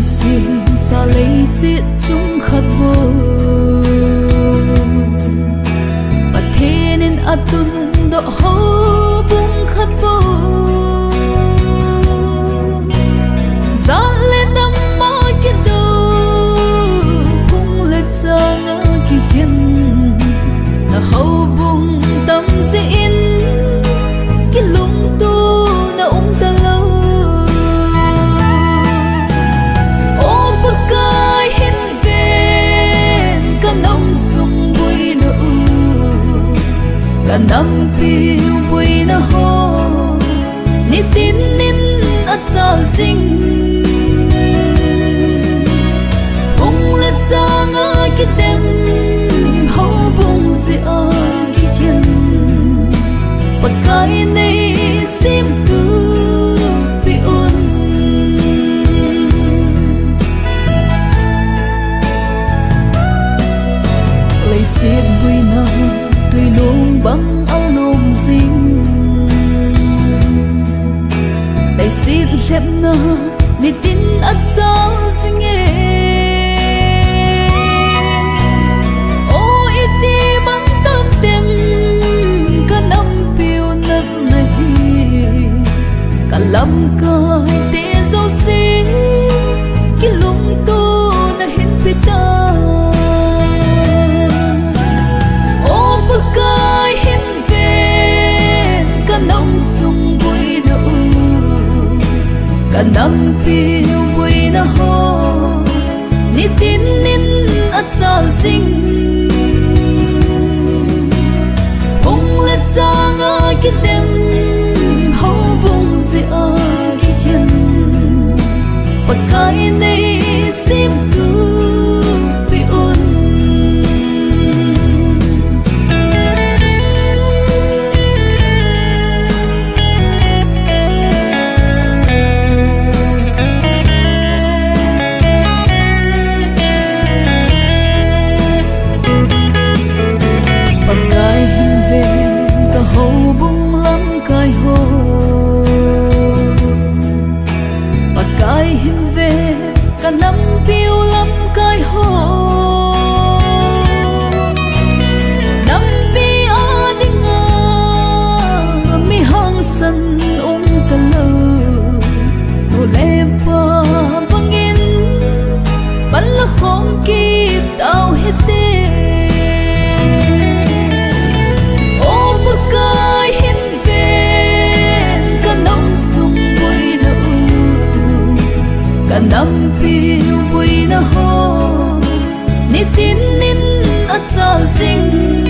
sim sa lấy xiết chung khát vô và thế nên atun độ hô bung khát vô giá lên năm mơ kia đâu bung lên xa ngã kỳ hiền là hầu bung tâm diễn cái lung tu na ta lâu ô bức cay hin về cả năm sung vui nụ cả năm piu vui na ho ni tin nín at sa sing bung lên ra ngã cái đêm hầu bung dịa cái hiền và cái này sim tu bị un lấy xiết vui na tuy luôn băng áo nôm dinh lấy xiết lép na ni tin at sao sinh nghe lâm coi tê dấu xí cái lung tu na hin pita ô bức cay hin về cả năm sung vui nụ cả năm piu vui na ho ni tin nín at sa sing bung lên ra ngã cái đêm dịa cái hiền và cái này sim tu bị un và cái hình về cả hầu bung lắm cái hồ cái hin về cả năm piu lắm cái hồ năm pi ở đi ngờ mi hang sân cả lơ hồ lê pa bangin bắn là không kịp tao hết đê ô bức cay hin về cả năm sung cả năm piu vui na ho ni tin nín at sa sing